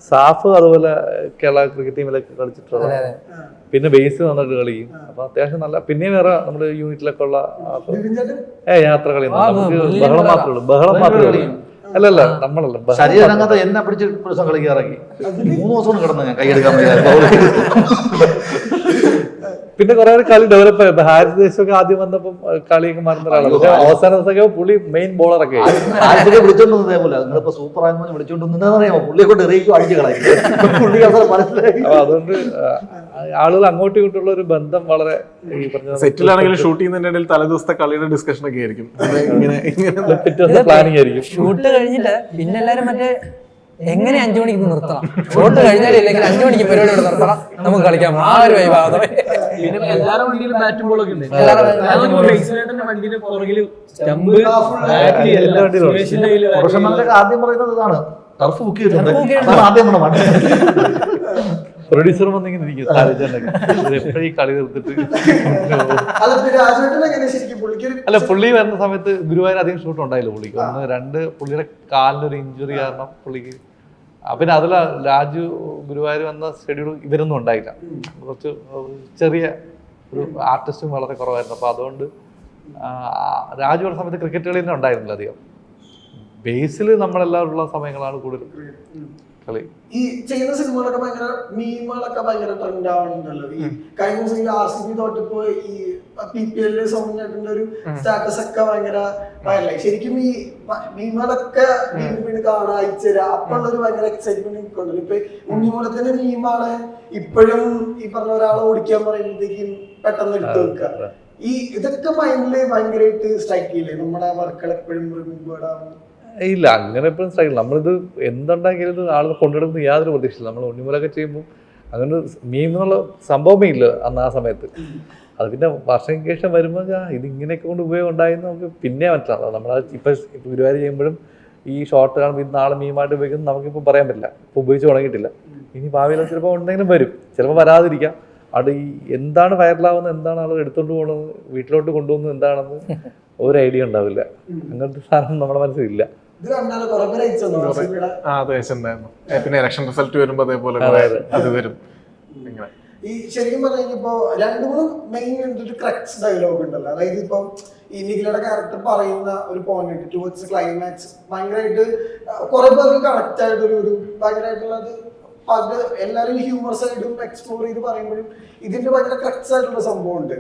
സാഫ് അതുപോലെ കേരള ക്രിക്കറ്റ് ടീമിലൊക്കെ കളിച്ചിട്ടുള്ളത്. പിന്നെ ബേസ് നന്നായിട്ട് കളിക്കും. അപ്പൊ അത്യാവശ്യം നല്ല. പിന്നെ വേറെ നമ്മുടെ യൂണിറ്റിലൊക്കെ ഉള്ള യാത്ര കളി ബഹളം മാത്രമേ ഉള്ളൂ. അല്ലല്ല നമ്മളല്ല ശരീരരംഗത്ത് എന്നെ പിടിച്ച് ദിവസം കളിക്കാറങ്ങി 3 ദിവസം കിടന്നു ഞാൻ കൈയെടുക്കാൻ പിന്നെ കുറെ കളി ഡെവലപ്പ് ആയി. ഹാരിസ് ദേശമൊക്കെ ആദ്യം വന്നപ്പം കളിയൊക്കെ മറന്ന ഒരാളാണ്. പക്ഷെ അവസാന ദിവസമൊക്കെ പുള്ളി മെയിൻ ബോളറൊക്കെ ആദ്യമൊക്കെ വിളിച്ചോണ്ട് അതേപോലെ നിങ്ങളിപ്പോ സൂപ്പർ ആയെന്ന് വിളിച്ചോണ്ട് നിന്നറിയാമോ പുള്ളിയെ കൊണ്ട് എറിയിക്കും അടിച്ചു കളയും പുള്ളി മനസ്സിലായി. അപ്പൊ അതുകൊണ്ട് ആളുകൾ അങ്ങോട്ടും ഇങ്ങോട്ടുള്ള ഒരു ബന്ധം വളരെ ഈ പറഞ്ഞ സെറ്റിലാണെങ്കിലും ഷൂട്ട് ചെയ്യുന്നതിന്റെ ഇടയിൽ തലേദിവസത്തെ കളിയുടെ ഡിസ്കഷൻ ഒക്കെ ആയിരിക്കും. പ്ലാനിങ് ആയിരിക്കും. ഷൂട്ട് കഴിഞ്ഞിട്ട് പിന്നെ എല്ലാരും മറ്റേ എങ്ങനെ 5 മണിക്ക് നിർത്തണം, ഷൂട്ട് കഴിഞ്ഞാലും ഇല്ലെങ്കിൽ 5 മണിക്ക് പരിപാടി നിർത്തണം, നമുക്ക് കളിക്കാം. ആ ഒരു വൈബാണ്. പിന്നെ എല്ലാവരുടെ വണ്ടിയിലും ബാറ്റും ബോളൊക്കെ ഉണ്ട്. വണ്ടിയുടെ പുറകില് സ്റ്റമ്പ് പ്രൊഫഷണലൊക്കെ ആദ്യം പറയുന്നത് ഇതാണ്, ടർഫ് ബുക്ക് ചെയ്തിട്ടുണ്ട് ആദ്യം വണ്ടി. പ്രൊഡ്യൂസർ വന്നിങ്ങനെ ഇരിക്കും എപ്പോഴും ഈ കളി നിർത്തിട്ട്. അല്ല പുള്ളി വരുന്ന സമയത്ത് ഗുരുവായൂർ അധികം ഷൂട്ട് ഉണ്ടായില്ല പുള്ളിക്ക്. 1, 2 പുള്ളിയുടെ കാലിനൊരു ഇഞ്ചുറി കാരണം പുള്ളിക്ക്. പിന്നെ അതിൽ രാജു ഗുരുവായൂർ വന്ന ഷെഡ്യൂൾ ഇവരൊന്നും ഉണ്ടായില്ല. കുറച്ച് ചെറിയ ഒരു ആർട്ടിസ്റ്റും വളരെ കുറവായിരുന്നു. അപ്പോൾ അതുകൊണ്ട് രാജു വരുന്ന സമയത്ത് ക്രിക്കറ്റ് കളി തന്നെ ഉണ്ടായിരുന്നില്ല അധികം. ബേസിൽ നമ്മളെല്ലാവരും ഉള്ള സമയങ്ങളാണ് കൂടുതലും കളി. ഈ ചെയ്യുന്ന സിനിമകളൊക്കെ ഭയങ്കര മീമുകളൊക്കെ ഭയങ്കര ട്രെൻഡ് ആവുന്നുണ്ടല്ലോ. ഈ കഴിഞ്ഞ ദിവസം RCB തോറ്റപ്പോ ഈ PPL സൗണ്ടിന്റെ ഒരു സ്റ്റാറ്റസ് ഒക്കെ ഭയങ്കര വയലായി. ശരിക്കും ഈ മീമുകളൊക്കെ വീണ്ടും കാണാൻ അയച്ചുതരാ അപ്പോഴുള്ളൊരു ഭയങ്കര എക്സൈറ്റ്മെന്റ് നിൽക്കുന്നുണ്ടല്ലോ. ഇപ്പൊ ഉണ്ണിമൂലത്തിന്റെ മീമാണ് ഇപ്പോഴും ഈ പറഞ്ഞ ഒരാളെ ഓടിക്കാൻ പറയുമ്പോഴത്തേക്കും പെട്ടെന്ന് എടുത്തു വെക്കുക. ഈ ഇതൊക്കെ മൈൻഡില് ഭയങ്കരമായിട്ട് സ്ട്രൈക്ക് ചെയ്യില്ലേ നമ്മുടെ വർക്കുകൾ എപ്പോഴും റിമെമ്പേർഡ് ആവും? ഇല്ല, അങ്ങനെ എപ്പോഴും സ്ട്രൈക്കില്ല. നമ്മളിത് എന്തുണ്ടെങ്കിലും ആളുകൾ കൊണ്ടെടുക്കുന്ന യാതൊരു പ്രതീക്ഷയില്ല. നമ്മൾ ഉണ്ണിമൂലൊക്കെ ചെയ്യുമ്പോൾ അങ്ങനെ മീം എന്നുള്ള സംഭവമേ ഇല്ല അന്ന് ആ സമയത്ത്. അത് പിന്നെ വർഷങ്ങൾക്ക് ശേഷം വരുമ്പോൾ ഇതിങ്ങനെയൊക്കെ കൊണ്ട് ഉപയോഗം ഉണ്ടായെന്ന് നമുക്ക് പിന്നെ മനസ്സിലാവും. നമ്മളത് ഇപ്പം ഗുരുവായൂർ ചെയ്യുമ്പോഴും ഈ ഷോർട്ട് കാണുമ്പോൾ ഇത് നാളെ മീമായിട്ട് ഉപയോഗിക്കുന്നത് നമുക്കിപ്പോൾ പറയാൻ പറ്റില്ല. ഇപ്പോൾ ഉപയോഗിച്ച് തുടങ്ങിയിട്ടില്ല. ഇനി ഭാവിയിൽ ചിലപ്പോൾ ഉണ്ടെങ്കിലും വരും, ചിലപ്പോൾ വരാതിരിക്കാം. അവിടെ ഈ എന്താണ് വൈറലാവുന്നത്, എന്താണ് ആളുകൾ എടുത്തുകൊണ്ട് പോകുന്നത്, വീട്ടിലോട്ട് കൊണ്ടുപോകുന്നത് എന്താണെന്ന് ഒരു ഐഡിയ ഉണ്ടാവില്ല. അങ്ങനത്തെ സാധനം നമ്മുടെ മനസ്സിലില്ല. പിന്നെ ഇലക്ഷൻ റിസൾട്ട് വരുമ്പോ അതേപോലെ അത് വരും. ഈ ശരിക്കും പറഞ്ഞു കഴിഞ്ഞപ്പോ 2-3 മെയിൻ ഒരു ക്രക്സ് ഡയലോഗ് ഉണ്ടല്ലോ. അതായത് ഇപ്പൊ ഈ നിഖിലയുടെ ക്യാരക്ടർ പറയുന്ന ഒരു പോയിന്റ് ടുവേർഡ്സ് ക്ലൈമാക്സ് ഭയങ്കരമായിട്ട് കുറെ പേർക്ക് കണക്ട് ആയിട്ടൊരു ഭയങ്കരമായിട്ടുള്ളത്. അത് എല്ലാവരും ഹ്യൂമർ സൈഡും എക്സ്പ്ലോർ ചെയ്ത് പറയുമ്പോഴും ഇതിന്റെ ഭയങ്കര ക്രക്സ് ആയിട്ടുള്ള സംഭവം ഉണ്ട്.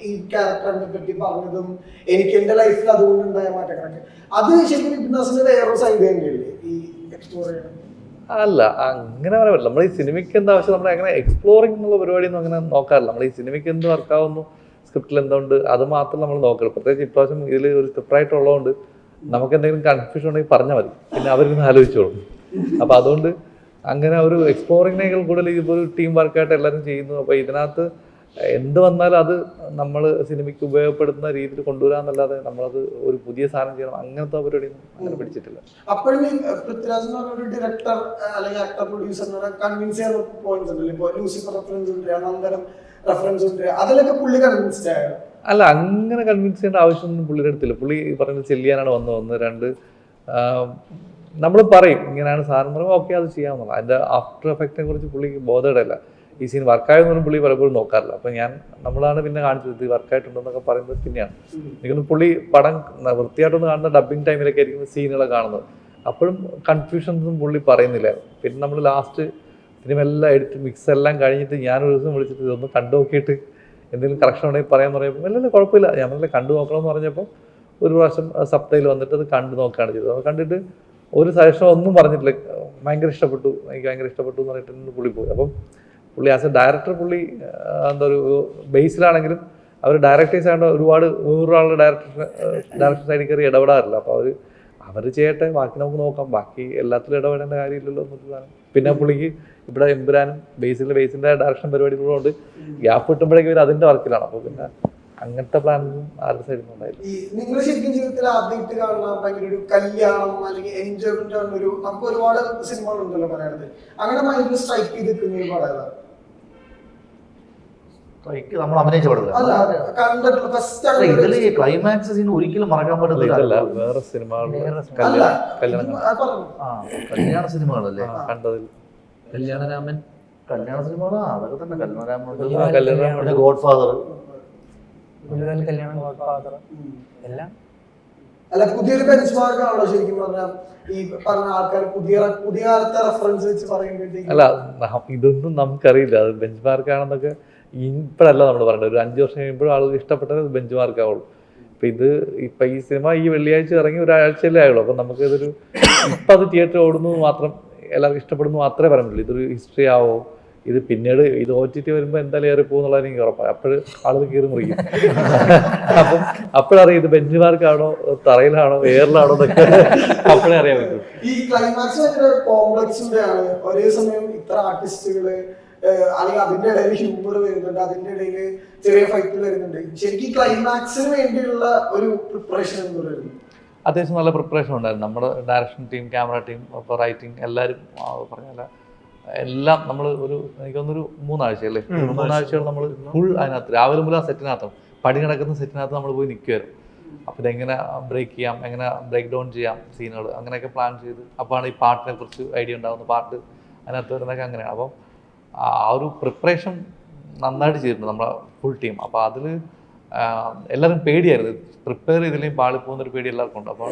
ഈ ക്യാരക്ടറിനെ പറ്റി പറഞ്ഞതും എനിക്ക് എന്റെ ലൈഫിൽ അതുകൊണ്ട് ഉണ്ടായ മാറ്റങ്ങളൊക്കെ അത് ശരിക്കും ബിസിനസിന്റെ വേറൊരു സൈഡ് തന്നെയല്ലേ ഈ എക്സ്പ്ലോർ ചെയ്യണം? അല്ല, അങ്ങനെ പറയാൻ പറ്റില്ല. നമ്മൾ ഈ സിനിമയ്ക്ക് എന്താ ആവശ്യം, നമ്മൾ അങ്ങനെ എക്സ്പ്ലോറിംഗ് എന്നുള്ള പരിപാടിയൊന്നും അങ്ങനെ നോക്കാറില്ല. നമ്മൾ ഈ സിനിമയ്ക്ക് എന്ത് വർക്കാവുന്നു, സ്ക്രിപ്റ്റിൽ എന്തുകൊണ്ട്, അത് മാത്രം നമ്മൾ നോക്കരുത്. പ്രത്യേകിച്ച് ഇപ്രാവശ്യം ഇതിൽ ഒരു സ്ക്രിപ്റ്റായിട്ടുള്ളതുകൊണ്ട് നമുക്ക് എന്തെങ്കിലും കൺഫ്യൂഷൻ ഉണ്ടെങ്കിൽ പറഞ്ഞാൽ മതി, പിന്നെ അവരിന്ന് ആലോചിച്ചോളും. അപ്പം അതുകൊണ്ട് അങ്ങനെ ഒരു എക്സ്പ്ലോറിങ്ങിനേക്കാൾ കൂടുതൽ ഇപ്പോൾ ഒരു ടീം വർക്കായിട്ട് എല്ലാവരും ചെയ്യുന്നു. അപ്പോൾ ഇതിനകത്ത് എന്ത് വന്നാലും അത് നമ്മൾ സിനിമയ്ക്ക് ഉപയോഗപ്പെടുത്തുന്ന രീതിയിൽ കൊണ്ടുവരാന്നല്ലാതെ നമ്മളത് ഒരു പുതിയ സാധനം ചെയ്യണം അങ്ങനത്തെ പരിപാടിയൊന്നും അങ്ങനെ പിടിച്ചിട്ടില്ല. അപ്പോഴും പൃഥ്വിരാജ് എന്ന് പറഞ്ഞ ഒരു ഡയറക്ടർ അല്ലെങ്കിൽ ആക്ടർ പ്രൊഡ്യൂസറിനെ കൺവിൻസ് ചെയ്യുന്ന പോയിന്റ്സ് ഉണ്ടല്ലോ. ഇപ്പോൾ ലൂസിഫർ റെഫറൻസ് ഉണ്ട്, അനന്തരം റെഫറൻസ് ഉണ്ട്, അതിലൊക്കെ പുള്ളി കൺവിൻസ്ഡ് ആയോ? അല്ല, അങ്ങനെ കൺവിൻസ് ചെയ്യേണ്ട ആവശ്യമൊന്നും പുള്ളിയുടെ അടുത്തില്ല. പുള്ളി പറഞ്ഞത് ചെല്ലിയാനാണ് വന്ന് 2 നമ്മൾ പറയും ഇങ്ങനെയാണ് സാധനം പറയുമ്പോൾ ഓക്കെ അത് ചെയ്യാമെന്നുള്ള. അതിൻ്റെ ആഫ്റ്റർ എഫക്റ്റിനെ കുറിച്ച് പുള്ളിക്ക് ബോധമില്ല. ഈ സീൻ വർക്കായെന്നൊന്നും പുള്ളി പലപ്പോഴും നോക്കാറില്ല. അപ്പം നമ്മളാണ് പിന്നെ കാണിച്ചത് ഇത് വർക്കായിട്ടുണ്ടെന്നൊക്കെ പറയുന്നത് പിന്നെയാണ്. എനിക്ക് പുള്ളി പടം വൃത്തിയായിട്ടൊന്ന് കാണുന്ന ഡബ്ബിങ് ടൈമിലൊക്കെ ആയിരിക്കും സീനുകളൊക്കെ കാണുന്നത്. അപ്പോഴും കൺഫ്യൂഷൻസൊന്നും പുള്ളി പറയുന്നില്ലായിരുന്നു. പിന്നെ നമ്മൾ ലാസ്റ്റ് സിനിമ എല്ലാം എടുത്ത് മിക്സ് എല്ലാം കഴിഞ്ഞിട്ട് ഞാനൊരു ദിവസം വിളിച്ചിട്ട് ഇതൊന്ന് കണ്ടു നോക്കിയിട്ട് എന്തെങ്കിലും കറക്ഷൻ ഉണ്ടെങ്കിൽ പറയാമെന്ന് പറയുമ്പോൾ അല്ലല്ല കുഴപ്പമില്ല, ഞങ്ങളെ കണ്ടു നോക്കണമെന്ന് പറഞ്ഞപ്പോൾ ഒരു പ്രാവശ്യം സബ്ടൈൽ വന്നിട്ട് അത് കണ്ടു നോക്കുകയാണ് ചെയ്തത്. അത് കണ്ടിട്ട് ഒരു സജഷൻ ഒന്നും പറഞ്ഞിട്ടില്ല, ഭയങ്കര ഇഷ്ടപ്പെട്ടു, എനിക്ക് ഭയങ്കര ഇഷ്ടപ്പെട്ടു എന്ന് പറഞ്ഞിട്ട് പുള്ളി പോയി. അപ്പം പുള്ളി ആസ് എ ഡയറക്ടർ പുള്ളി എന്താ ഒരു ബേസിലാണെങ്കിലും അവർ ഡയറക്ടേഴ്സ് ആയിട്ട് ഒരുപാട് വേറൊരാളുടെ ഡയറക്ടർ സൈഡിൽ കയറി ഇടപെടാറില്ല. അപ്പോൾ അവർ ചെയ്യട്ടെ, ബാക്കി നമുക്ക് നോക്കാം, ബാക്കി എല്ലാത്തിലും ഇടപെടേണ്ട കാര്യമില്ലല്ലോ എന്നുള്ളതാണ്. പിന്നെ പുള്ളിക്ക് ഇവിടെ എമ്പുരാനും ബേസിൻ്റെ ഡയറക്ഷൻ പരിപാടികളുണ്ട്. ഗ്യാപ്പ് കിട്ടുമ്പോഴേക്കും ഇവർ അതിൻ്റെ വർക്കിലാണ്. അപ്പോൾ പിന്നെ അങ്ങനത്തെ പ്ലാനൊന്നും ആരുടെ സൈഡിൽ നിന്നും ഉണ്ടായില്ല. നിങ്ങൾ ശരിക്കും ജീവിതത്തിൽ ആദ്യമായിട്ട് കാണുന്ന ഭയങ്കര ഒരു കല്യാണം അല്ലെങ്കിൽ എൻജോയ്മെന്റ് ആണ് ഒരു നമുക്ക് ഒരുപാട് സിനിമകളുണ്ടല്ലോ മലയാളത്തിൽ, അങ്ങനെ ഭയങ്കര സ്ട്രൈക്ക് ചെയ്ത് നിൽക്കുന്ന ഒരു പടം നമ്മൾ അഭിനയിച്ച ഇതിൽ ക്ലൈമാക്സ് സീൻ ഒരിക്കലും മറക്കാൻ പറ്റുന്നില്ല. വേറെ സിനിമകൾ കല്യാണ സിനിമകളല്ലേ കണ്ടതിൽ കല്യാണരാമൻ സിനിമകളാ അതൊക്കെ തന്നെ. കല്യാണരാമൻ, ഗോഡ് ഫാദർ, കല്യാണം, ഗോഡ് ഫാദർ എല്ലാം അല്ല പുതിയൊരു ബെഞ്ച് മാർക്ക് ആണല്ലോ ശരിക്കും പറഞ്ഞാൽ ഈ പറഞ്ഞ ആൾക്കാർ പുതിയ കാലത്തെ റെഫറൻസ് വെച്ച് പറയുമ്പോഴത്തേക്കും? അല്ല ഇതൊന്നും നമുക്കറിയില്ല, അത് ബെഞ്ച് മാർക്കാണെന്നൊക്കെ ഇപ്പോഴല്ല നമ്മൾ പറയേണ്ടത്. ഒരു 5 വർഷം കഴിയുമ്പോഴും ആളുകൾ ഇഷ്ടപ്പെട്ടത് ബെഞ്ച് മാർക്ക് ആവുള്ളൂ. ഇപ്പൊ ഈ സിനിമ ഈ വെള്ളിയാഴ്ച ഇറങ്ങി ഒരാഴ്ചയിലേ ആയുള്ളൂ. അപ്പൊ നമുക്ക് ഇതൊരു ഇപ്പൊ അത് തിയേറ്റർ ഓടുന്നു മാത്രം എല്ലാവർക്കും ഇഷ്ടപ്പെടുന്നു മാത്രമേ പറയാൻ പറ്റുള്ളൂ. ഇതൊരു ഹിസ്റ്ററി ആവോ, ഇത് പിന്നീട് ഇത് OTT വരുമ്പോൾ എന്തായാലും ഏറെ പോകുന്നുള്ളത് എനിക്ക് ഉറപ്പാണ്. അപ്പോഴും ആളുകൾ കീറി മുറിക്കും. അപ്പം അപ്പോഴറിയാം ഇത് ബെഞ്ച് മാർക്കാണോ തറയിലാണോ എയറിലാണോ എന്നൊക്കെ അപ്പോഴേ അറിയാൻ പറ്റും. ഈ ക്ലൈമാക്സ് ഭയങ്കര കോംപ്ലക്സിന്റെ ആണ്. ഒരേ സമയം ഇത്ര ആർട്ടിസ്റ്റുകള് അല്ലെങ്കിൽ അതിന്റെ ഇടയിൽ ഹ്യൂമർ വരുന്നുണ്ട്, അതിന്റെ ഇടയിൽ ചെറിയ ഫൈറ്റ് വരുന്നുണ്ട്. ശരിക്കും ക്ലൈമാക്സിന് വേണ്ടിയുള്ള ഒരു പ്രിപ്പറേഷൻ എന്ന് പറയുന്നത് അത്യാവശ്യം നല്ല പ്രിപ്പറേഷൻ ഉണ്ടായിരുന്നു. നമ്മുടെ ഡയറക്ഷൻ ടീം, ക്യാമറ ടീം, അപ്പോൾ റൈറ്റിംഗ് എല്ലാവരും പറഞ്ഞല്ല എല്ലാം നമ്മൾ എനിക്കൊന്നൊരു 3 ആഴ്ചയല്ലേ, 3 ആഴ്ചകൾ നമ്മൾ ഫുൾ അതിനകത്ത് രാവിലെ മുതൽ ആ സെറ്റിനകത്തും പണി കിടക്കുന്ന സെറ്റിനകത്ത് നമ്മൾ പോയി നിൽക്കുമായിരുന്നു. അപ്പോൾ ഇതെങ്ങനെ ബ്രേക്ക് ചെയ്യാം, എങ്ങനെ ബ്രേക്ക് ഡൗൺ ചെയ്യാം സീനുകൾ, അങ്ങനെയൊക്കെ പ്ലാൻ ചെയ്ത് അപ്പോഴാണ് ഈ പാട്ടിനെ കുറിച്ച് ഐഡിയ ഉണ്ടാകുന്നത്. പാട്ട് അതിനകത്ത് വരുന്നതൊക്കെ അങ്ങനെയാണ്. അപ്പം ആ ഒരു പ്രിപ്പറേഷൻ നന്നായിട്ട് ചെയ്തിട്ടുണ്ട് നമ്മുടെ ഫുൾ ടീം. അപ്പോൾ അതിൽ എല്ലാവരും പേടിയായിരുന്നു, പ്രിപ്പയർ ചെയ്തില്ലെങ്കിൽ പാളിപ്പോകുന്നൊരു പേടി എല്ലാവർക്കും ഉണ്ട്. അപ്പോൾ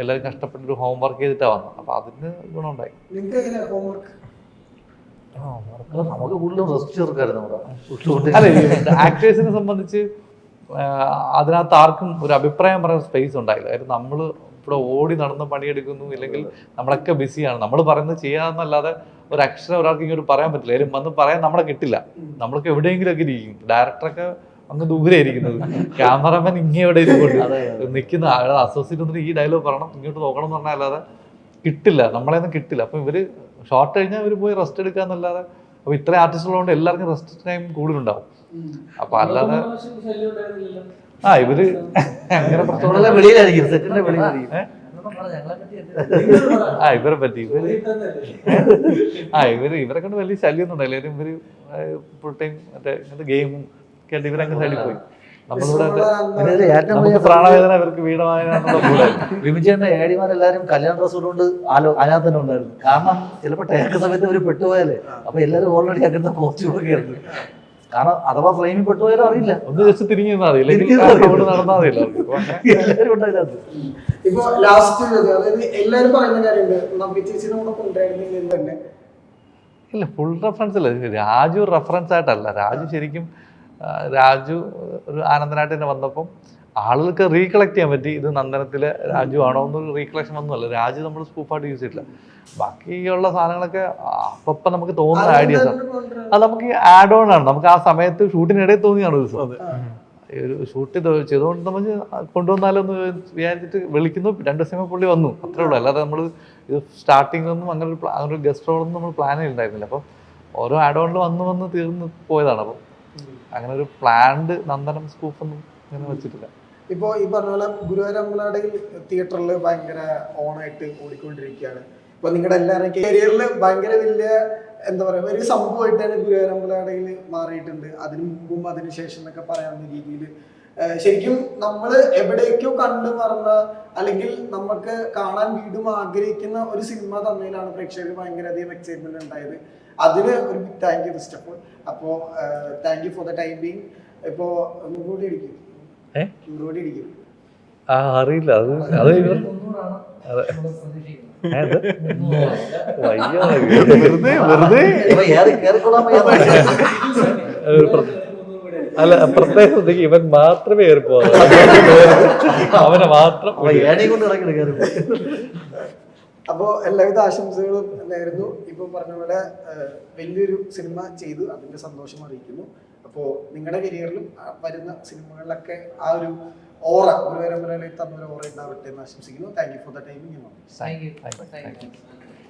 എല്ലാവരും കഷ്ടപ്പെട്ടൊരു ഹോം വർക്ക് ചെയ്തിട്ടാണ് വന്നത്. അപ്പോൾ അതിന് ഗുണമുണ്ടായി. നമുക്ക് കൂടുതലും റെസ്റ്റ് ചേർക്കായിരുന്നു. അല്ല, ആക്ടേഴ്സിനെ സംബന്ധിച്ച് അതിനകത്ത് ആർക്കും ഒരു അഭിപ്രായം പറയാൻ സ്പേസ് ഉണ്ടായില്ല. കാര്യം നമ്മൾ ഇവിടെ ഓടി നടന്ന് പണിയെടുക്കുന്നു, ഇല്ലെങ്കിൽ നമ്മളൊക്കെ ബിസിയാണ്. നമ്മൾ പറയുന്നത് ചെയ്യാന്നല്ലാതെ ഒരു അക്ഷരം ഒരാൾക്ക് ഇങ്ങോട്ട് പറയാൻ പറ്റില്ല. കാര്യം വന്ന് പറയാൻ നമ്മളെ കിട്ടില്ല. നമ്മൾക്ക് എവിടെയെങ്കിലും ഒക്കെ ഇരിക്കും. ഡയറക്ടറൊക്കെ അങ്ങ് ദൂരെ ഇരിക്കുന്നത്, ക്യാമറമാൻ ഇങ്ങനെ ഇരിക്കുന്നു, നിൽക്കുന്ന ആളെ അസോസിയേറ്റ് വന്നിട്ട് ഈ ഡയലോഗ് പറയണം, ഇങ്ങോട്ട് നോക്കണം എന്ന് പറഞ്ഞാൽ അല്ലാതെ കിട്ടില്ല, നമ്മളെയൊന്നും കിട്ടില്ല. അപ്പം ഇവർ ഷോർട്ട് കഴിഞ്ഞാൽ ഇവർ പോയി റെസ്റ്റ് എടുക്കാന്നല്ലാതെ, അപ്പോൾ ഇത്രയും ആർട്ടിസ്റ്റുള്ളതുകൊണ്ട് എല്ലാവർക്കും റെസ്റ്റ് ടൈം കൂടുതലുണ്ടാവും. അപ്പൊ അല്ലാതെ ഇവര് അങ്ങനെ പ്രശ്നമുള്ള വെളിയിലായിരിക്കും, സെറ്റിന്റെ വെളിയിലായിരിക്കും. ഇവരെ പറ്റി ഇവരെ കൊണ്ട് വലിയ ശല്യം ഒന്നും ഉണ്ടായില്ല. ഇവര് ഫുൾ ടൈം മറ്റേ ഇങ്ങനത്തെ ഗെയിമും കേട്ട് ഇവരങ്ങ് സൈഡിൽ പോയി. നമ്മളിവിടെ പ്രാണവേദന ഇവർക്ക് വിമിച്ചേട്ടന്റെ ഏടിമാരെല്ലാരും കല്യാണ ഡ്രസ് കൊണ്ട് അതിനകത്ത് തന്നെ ഉണ്ടായിരുന്നു. കാരണം ചിലപ്പോൾ ടേക്ക് സമയത്ത് ഇവര് പെട്ടുപോയാലേ, അപ്പൊ എല്ലാരും ഓൾറെഡി അങ്ങനത്തെ കോസ്റ്റ്യൂമൊക്കെ ആയിരുന്നു. കാരണം അഥവാ ഫ്ലെയിമിൽ പെട്ടുപോയാലും അറിയില്ല, ഒന്ന് ജസ്റ്റ് തിരിഞ്ഞു നടന്നാൽ മതി. എല്ലാവരും ഉണ്ടായിരുന്നു. ഇപ്പൊ ലാസ്റ്റ് അതായത് എല്ലാരും പറയുന്ന കാര്യമുണ്ട്, നമ്പി ചേച്ചിനെ കൂടെ കൊണ്ടുവരുന്നില്ല തന്നെ. ഇല്ല, ഫുൾ റെഫറൻസ് അല്ല. രാജു റെഫറൻസ് ആയിട്ടല്ല. രാജു ശരിക്കും രാജു ഒരു ആനന്ദനായിട്ട് തന്നെ വന്നപ്പം ആളുകൾക്ക് റീകളക്ട് ചെയ്യാൻ പറ്റി ഇത് നന്ദനത്തിലെ രാജു ആണോ എന്നൊരു റീകളക്ഷൻ ഒന്നുമല്ല. രാജു നമ്മൾ സ്കൂപ്പായിട്ട് യൂസ് ചെയ്തിട്ടില്ല. ബാക്കിയുള്ള സാധനങ്ങളൊക്കെ അപ്പം നമുക്ക് തോന്നുന്ന ഐഡിയാസ് ആണ്. അത് നമുക്ക് ആഡ് ഓൺ ആണ്. നമുക്ക് ആ സമയത്ത് ഷൂട്ടിനിടയിൽ തോന്നിയാണ് ഒരു ഒരു ഷൂട്ട് ചെയ്തുകൊണ്ട് നമ്മൾ കൊണ്ടുവന്നാലൊന്ന് വിചാരിച്ചിട്ട് വിളിക്കുന്നു. 2 ദിവസം പുള്ളി വന്നു, അത്രേ ഉള്ളൂ. അല്ലാതെ നമ്മൾ ഇത് സ്റ്റാർട്ടിങ്ങൊന്നും അങ്ങനെ ഒരു ഗസ്റ്റ് റോളൊന്നും നമ്മൾ പ്ലാൻ ചെയ്തിട്ടുണ്ടായിരുന്നില്ല. അപ്പം ഓരോ ആഡ് ഓണിൽ വന്ന് തീർന്ന് പോയതാണ്. അപ്പം അങ്ങനെ ഒരു പ്ലാൻഡ് നന്ദനം സ്കൂപ്പൊന്നും അങ്ങനെ വെച്ചിട്ടില്ല. ഇപ്പോൾ ഈ പറഞ്ഞ പോലെ ഗുരുവായൂർ അമ്പലനടയിൽ തിയേറ്ററിൽ ഭയങ്കര ഓണായിട്ട് ഓടിക്കൊണ്ടിരിക്കുകയാണ്. ഇപ്പൊ നിങ്ങളുടെ എല്ലാവരുടെയും കരിയറിൽ ഭയങ്കര വലിയ എന്താ പറയുക ഒരു സംഭവമായിട്ടാണ് ഗുരുവായൂർ അമ്പലനടയിൽ മാറിയിട്ടുണ്ട്. അതിന് മുമ്പും അതിന് ശേഷം എന്നൊക്കെ പറയാവുന്ന രീതിയിൽ ശരിക്കും നമ്മൾ എവിടേക്കോ കണ്ടു മറന്ന അല്ലെങ്കിൽ നമുക്ക് കാണാൻ വീണ്ടും ആഗ്രഹിക്കുന്ന ഒരു സിനിമ തന്നതിലാണ് പ്രേക്ഷകർക്ക് ഭയങ്കര അധികം എക്സൈറ്റ്മെന്റ് ഉണ്ടായത്. അതിന് ഒരു big thank you first of all. അപ്പോൾ thank you for the time being. ഇപ്പോൾ നൂറുകൂടി അടിക്കും, നൂറുകൂടി അടിക്കും. അറിയില്ല, അത് അല്ല പ്രത്യേകം ഇവൻ മാത്രമേ കയറിപ്പോ, അവനെ മാത്രം അപ്പോൾ എല്ലാവിധ ആശംസകളും നേരുന്നു. ഇപ്പം പറഞ്ഞ പോലെ വലിയൊരു സിനിമ ചെയ്തു, അതിന്റെ സന്തോഷം അറിയിക്കുന്നു. അപ്പോൾ നിങ്ങളുടെ കരിയറിലും വരുന്ന സിനിമകളിലൊക്കെ ആ ഒരു ഓറ ഗുരുവായൂർ അമ്പലനടയിൽ തന്നൊരു ഓറ ഉണ്ടാവട്ടെ എന്ന് ആശംസിക്കുന്നു. Thank you for the timing. Thank you.